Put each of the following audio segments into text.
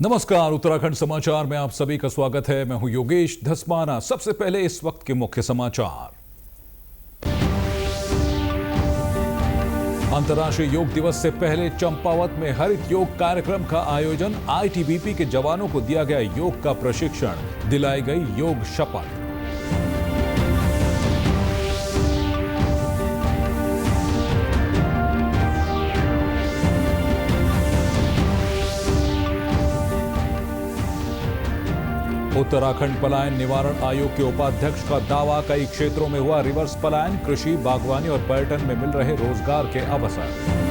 नमस्कार, उत्तराखंड समाचार में आप सभी का स्वागत है। मैं हूं योगेश धस्माना। सबसे पहले इस वक्त के मुख्य समाचार। अंतर्राष्ट्रीय योग दिवस से पहले चंपावत में हरित योग कार्यक्रम का आयोजन। आईटीबीपी के जवानों को दिया गया योग का प्रशिक्षण, दिलाई गई योग शपथ। उत्तराखंड पलायन निवारण आयोग के उपाध्यक्ष का दावा, कई क्षेत्रों में हुआ रिवर्स पलायन। कृषि, बागवानी और पर्यटन में मिल रहे रोजगार के अवसर।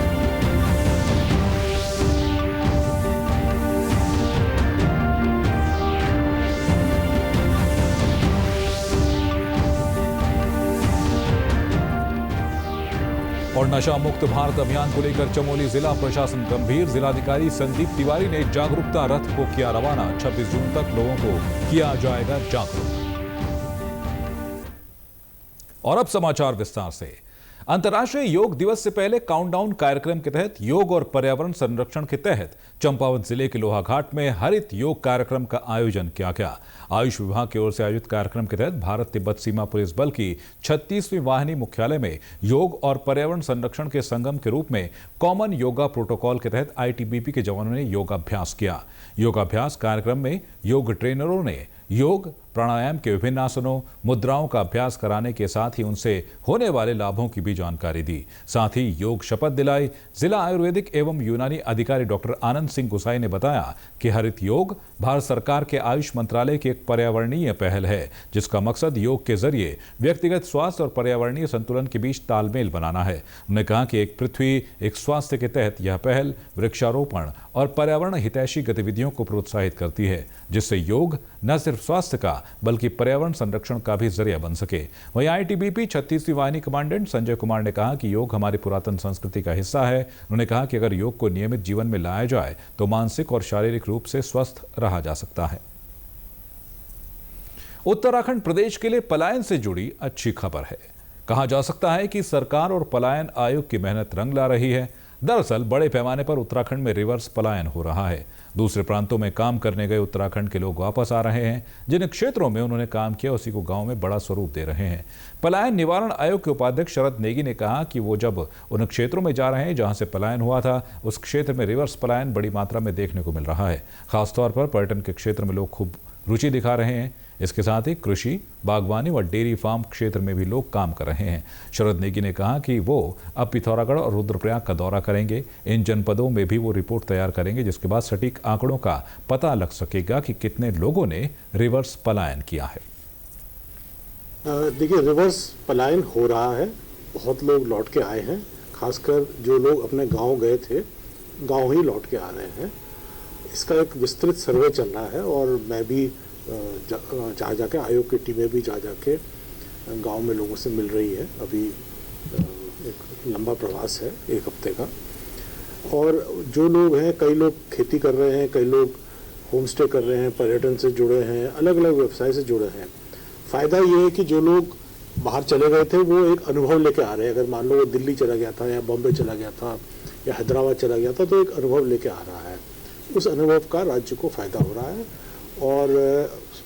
और नशा मुक्त भारत अभियान को लेकर चमोली जिला प्रशासन गंभीर। जिलाधिकारी संदीप तिवारी ने जागरूकता रथ को किया रवाना। 26 जून तक लोगों को किया जाएगा जागरूक। और अब समाचार विस्तार से। अंतर्राष्ट्रीय योग दिवस से पहले काउंटडाउन कार्यक्रम के तहत योग और पर्यावरण संरक्षण के तहत चंपावत जिले के लोहाघाट में हरित योग कार्यक्रम का आयोजन किया गया। आयुष विभाग की ओर से आयोजित कार्यक्रम के तहत भारत तिब्बत सीमा पुलिस बल की 36वीं वाहिनी मुख्यालय में योग और पर्यावरण संरक्षण के संगम के रूप में कॉमन योगा प्रोटोकॉल के तहत आईटीबीपी के जवानों ने योगाभ्यास किया। योगाभ्यास कार्यक्रम में योग ट्रेनरों ने योग प्राणायाम के विभिन्न आसनों, मुद्राओं का अभ्यास कराने के साथ ही उनसे होने वाले लाभों की भी जानकारी दी। साथ ही योग शपथ दिलाई। जिला आयुर्वेदिक एवं यूनानी अधिकारी डॉक्टर आनंद सिंह गुसाई ने बताया कि हरित योग भारत सरकार के आयुष मंत्रालय की एक पर्यावरणीय पहल है, जिसका मकसद योग के जरिए व्यक्तिगत स्वास्थ्य और पर्यावरणीय संतुलन के बीच तालमेल बनाना है। उन्होंने कहा कि एक पृथ्वी एक स्वास्थ्य के तहत यह पहल वृक्षारोपण और पर्यावरण हितैषी गतिविधियों को प्रोत्साहित करती है, जिससे योग न सिर्फ स्वास्थ्य का बल्कि पर्यावरण संरक्षण का भी जरिया बन सके। वहीं आईटीबीपी 36वीं वाहिनी कमांडेंट संजय कुमार ने कहा कि योग हमारी पुरातन संस्कृति का हिस्सा है। उन्होंने कहा कि अगर योग को नियमित जीवन में लाया जाए तो मानसिक और शारीरिक रूप से स्वस्थ रहा जा सकता है। उत्तराखंड प्रदेश के लिए पलायन से जुड़ी अच्छी खबर है। कहा जा सकता है कि सरकार और पलायन आयोग की मेहनत रंग ला रही है। दरअसल बड़े पैमाने पर उत्तराखंड में रिवर्स पलायन हो रहा है। दूसरे प्रांतों में काम करने गए उत्तराखंड के लोग वापस आ रहे हैं। जिन क्षेत्रों में उन्होंने काम किया उसी को गांव में बड़ा स्वरूप दे रहे हैं। पलायन निवारण आयोग के उपाध्यक्ष शरद नेगी ने कहा कि वो जब उन क्षेत्रों में जा रहे हैं जहां से पलायन हुआ था, उस क्षेत्र में रिवर्स पलायन बड़ी मात्रा में देखने को मिल रहा है। खासतौर पर पर्यटन के क्षेत्र में लोग खूब रुचि दिखा रहे हैं। इसके साथ ही कृषि, बागवानी और डेयरी फार्म क्षेत्र में भी लोग काम कर रहे हैं। शरद नेगी ने कहा कि वो अब पिथौरागढ़ और रुद्रप्रयाग का दौरा करेंगे। इन जनपदों में भी वो रिपोर्ट तैयार करेंगे, जिसके बाद सटीक आंकड़ों का पता लग सकेगा कि कितने लोगों ने रिवर्स पलायन किया है। देखिए, रिवर्स पलायन हो रहा है। बहुत लोग लौट के आए हैं। खासकर जो लोग अपने गाँव गए थे, गाँव ही लौट के आ रहे हैं। इसका एक विस्तृत सर्वे चल रहा है और मैं भी जा जाके आयोग की टीमें भी जा जाके गांव में लोगों से मिल रही है। अभी एक लंबा प्रवास है, 1 हफ्ते का। और जो लोग हैं, कई लोग खेती कर रहे हैं, कई लोग होम स्टे कर रहे हैं, पर्यटन से जुड़े हैं, अलग अलग व्यवसाय से जुड़े हैं। फ़ायदा ये है कि जो लोग बाहर चले गए थे वो एक अनुभव लेके आ रहे हैं। अगर मान लो वो दिल्ली चला गया था या बॉम्बे चला गया था या हैदराबाद चला गया था, तो एक अनुभव लेके आ रहा है। उस अनुभव का राज्य को फ़ायदा हो रहा है और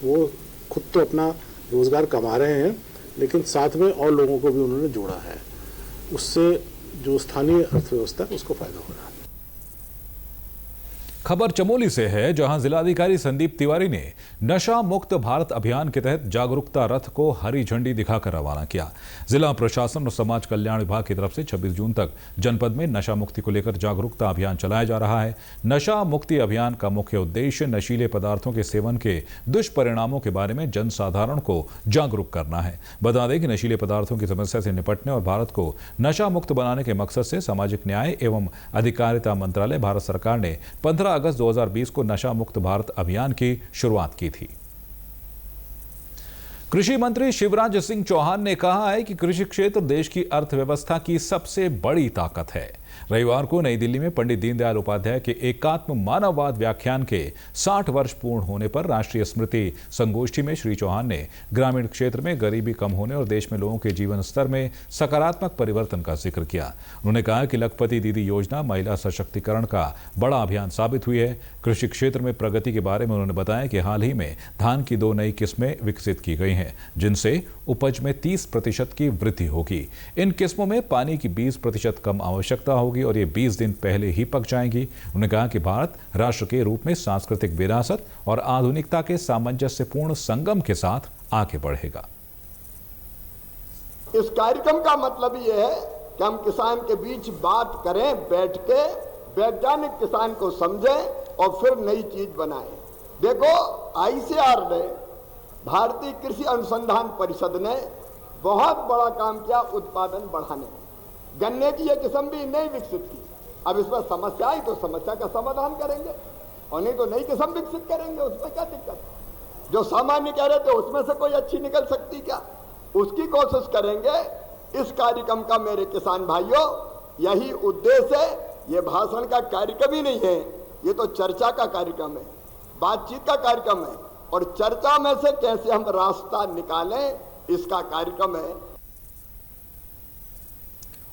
वो खुद तो अपना रोज़गार कमा रहे हैं, लेकिन साथ में और लोगों को भी उन्होंने जोड़ा है। उससे जो स्थानीय अर्थव्यवस्था है उसको फ़ायदा हो रहा है। खबर चमोली से है, जहां जिलाधिकारी संदीप तिवारी ने नशा मुक्त भारत अभियान के तहत जागरूकता रथ को हरी झंडी दिखाकर रवाना किया। जिला प्रशासन और समाज कल्याण विभाग की तरफ से 26 जून तक जनपद में नशा मुक्ति को लेकर जागरूकता अभियान चलाया जा रहा है। नशा मुक्ति अभियान का मुख्य उद्देश्य नशीले पदार्थों के सेवन के दुष्परिणामों के बारे में जनसाधारण को जागरूक करना है। बता दें कि नशीले पदार्थों की समस्या से निपटने और भारत को नशा मुक्त बनाने के मकसद से सामाजिक न्याय एवं अधिकारिता मंत्रालय, भारत सरकार ने 15 अगस्त 2020 को नशा मुक्त भारत अभियान की शुरुआत की थी। कृषि मंत्री शिवराज सिंह चौहान ने कहा है कि कृषि क्षेत्र देश की अर्थव्यवस्था की सबसे बड़ी ताकत है। रविवार को नई दिल्ली में पंडित दीनदयाल उपाध्याय के एकात्म मानववाद व्याख्यान के 60 वर्ष पूर्ण होने पर राष्ट्रीय स्मृति संगोष्ठी में श्री चौहान ने ग्रामीण क्षेत्र में गरीबी कम होने और देश में लोगों के जीवन स्तर में सकारात्मक परिवर्तन का जिक्र किया। उन्होंने कहा कि लखपति दीदी योजना महिला सशक्तिकरण का बड़ा अभियान साबित हुई है। कृषि क्षेत्र में प्रगति के बारे में उन्होंने बताया कि हाल ही में धान की 2 नई किस्में विकसित की गई हैं, जिनसे उपज में 30% की वृद्धि होगी। इन किस्मों में पानी की 20% कम आवश्यकता होगी और ये 20 दिन पहले ही पक जाएंगी। उन्होंने कहा कि भारत राष्ट्र के रूप में सांस्कृतिक विरासत और आधुनिकता के सामंजस्यपूर्ण संगम के साथ आगे बढ़ेगा। इस कार्यक्रम का मतलब ये है कि हम किसान के बीच बात करें, बैठ के वैज्ञानिक किसान को समझें और फिर नई चीज बनाएं। देखो, ICAR ने, भारतीय कृषि अनुसंधान परिषद ने बहुत बड़ा काम किया उत्पादन बढ़ाने में। गन्ने की यह किस्म भी नहीं विकसित की। अब इसमें समस्या आई तो समस्या का समाधान करेंगे, और नहीं तो नई किस्म विकसित करेंगे। उसमें क्या दिक्कत? जो सामान्य कह रहे थे उसमें से कोई अच्छी निकल सकती क्या, उसकी कोशिश करेंगे। इस कार्यक्रम का मेरे किसान भाइयों यही उद्देश्य है। ये भाषण का कार्यक्रम ही नहीं है, ये तो चर्चा का कार्यक्रम है, बातचीत का कार्यक्रम है, और चर्चा में से कैसे हम रास्ता निकालें, इसका कार्यक्रम है।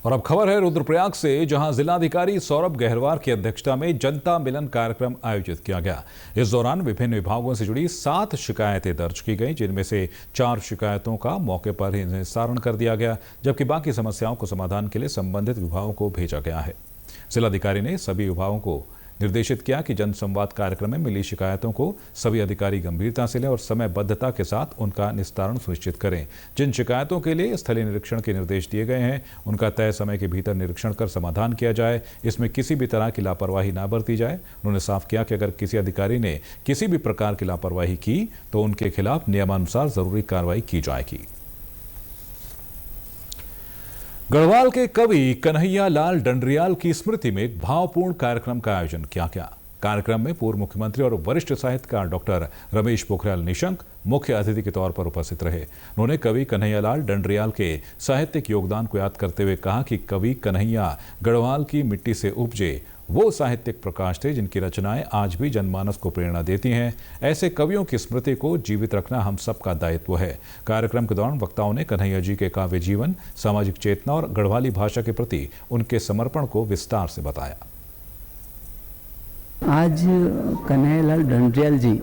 और अब खबर है रुद्रप्रयाग से, जहां जिलाधिकारी सौरभ गहरवार की अध्यक्षता में जनता मिलन कार्यक्रम आयोजित किया गया। इस दौरान विभिन्न विभागों से जुड़ी 7 शिकायतें दर्ज की गई, जिनमें से 4 शिकायतों का मौके पर ही निस्तारण कर दिया गया, जबकि बाकी समस्याओं को समाधान के लिए संबंधित विभागों को भेजा गया है। जिलाधिकारी ने सभी विभागों को निर्देशित किया कि जनसंवाद कार्यक्रम में मिली शिकायतों को सभी अधिकारी गंभीरता से लें और समयबद्धता के साथ उनका निस्तारण सुनिश्चित करें। जिन शिकायतों के लिए स्थलीय निरीक्षण के निर्देश दिए गए हैं, उनका तय समय के भीतर निरीक्षण कर समाधान किया जाए। इसमें किसी भी तरह की लापरवाही ना बरती जाए। उन्होंने साफ किया कि अगर किसी अधिकारी ने किसी भी प्रकार की लापरवाही की तो उनके खिलाफ नियमानुसार जरूरी कार्रवाई की जाएगी। गढ़वाल के कवि कन्हैया लाल डंडरियाल की स्मृति में एक भावपूर्ण कार्यक्रम का आयोजन किया गया। कार्यक्रम में पूर्व मुख्यमंत्री और वरिष्ठ साहित्यकार डॉक्टर रमेश पोखरियाल निशंक मुख्य अतिथि के तौर पर उपस्थित रहे। उन्होंने कवि कन्हैया लाल डंडरियाल के साहित्यिक योगदान को याद करते हुए कहा कि कवि कन्हैया गढ़वाल की मिट्टी से उपजे वो साहित्यिक प्रकाश थे जिनकी रचनाएं आज भी जनमानस को प्रेरणा देती हैं। ऐसे कवियों की स्मृति को जीवित रखना हम सबका दायित्व है। कार्यक्रम के दौरान वक्ताओं ने कन्हैया जी के काव्य जीवन, सामाजिक चेतना और गढ़वाली भाषा के प्रति उनके समर्पण को विस्तार से बताया। आज कन्हैया लाल डंडरियाल जी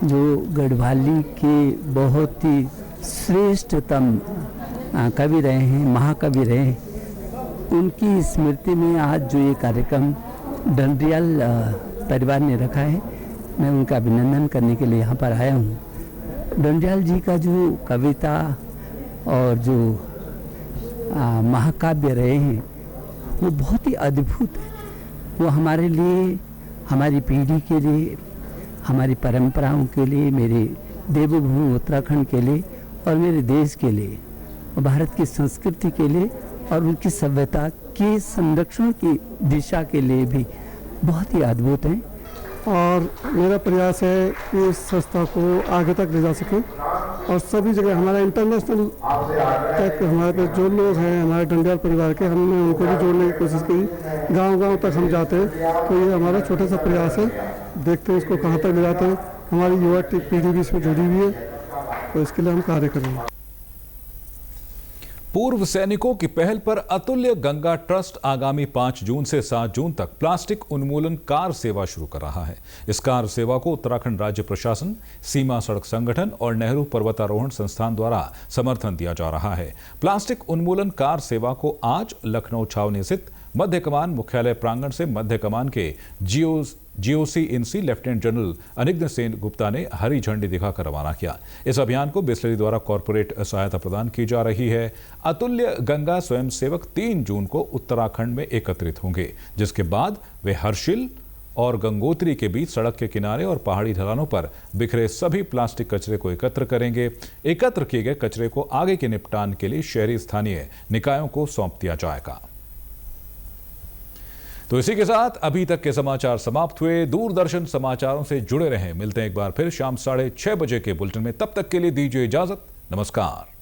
जो गढ़वाली के बहुत ही श्रेष्ठतम कवि रहे हैं, महाकवि रहे हैं, उनकी स्मृति में आज जो ये कार्यक्रम डंडरियाल परिवार ने रखा है, मैं उनका अभिनंदन करने के लिए यहाँ पर आया हूँ। डंडरियाल जी का जो कविता और जो महाकाव्य रहे हैं वो बहुत ही अद्भुत है। वो हमारे लिए, हमारी पीढ़ी के लिए, हमारी परंपराओं के लिए, मेरे देवभूमि उत्तराखंड के लिए और मेरे देश के लिए और भारत की संस्कृति के लिए और उनकी सभ्यता के संरक्षण की दिशा के लिए भी बहुत ही अद्भुत हैं। और मेरा प्रयास है कि इस संस्था को आगे तक ले जा सके और सभी जगह हमारा इंटरनेशनल तक हमारे पास जो लोग हैं हमारे डंडरियाल परिवार के, हमने उनको भी जोड़ने की कोशिश की। गांव-गांव तक हम जाते हैं, तो ये हमारा छोटा सा प्रयास है। देखते हैं इसको कहाँ तक ले जाते हैं। हमारी युवा पीढ़ी भी इसमें जुड़ी हुई है, तो इसके लिए हम कार्य कर रहे हैं। पूर्व सैनिकों की पहल पर अतुल्य गंगा ट्रस्ट आगामी 5 जून से 7 जून तक प्लास्टिक उन्मूलन कार सेवा शुरू कर रहा है। इस कार सेवा को उत्तराखंड राज्य प्रशासन, सीमा सड़क संगठन और नेहरू पर्वतारोहण संस्थान द्वारा समर्थन दिया जा रहा है। प्लास्टिक उन्मूलन कार सेवा को आज लखनऊ छावनी स्थित मध्य कमान मुख्यालय प्रांगण से मध्य कमान के GOC in C lieutenant general Anindya Sengupta ने हरी झंडी दिखाकर रवाना किया। इस अभियान को बिस्लरी द्वारा कॉरपोरेट सहायता प्रदान की जा रही है। अतुल्य गंगा स्वयंसेवक 3 जून को उत्तराखंड में एकत्रित होंगे, जिसके बाद वे हर्षिल और गंगोत्री के बीच सड़क के किनारे और पहाड़ी ढलानों पर बिखरे सभी प्लास्टिक कचरे को एकत्र करेंगे। एकत्र किए गए कचरे को आगे के निपटान के लिए शहरी स्थानीय निकायों को सौंप दिया जाएगा। तो इसी के साथ अभी तक के समाचार समाप्त हुए। दूरदर्शन समाचारों से जुड़े रहें। मिलते हैं एक बार फिर शाम 6:30 बजे के बुलेटिन में। तब तक के लिए दीजिए इजाजत। नमस्कार।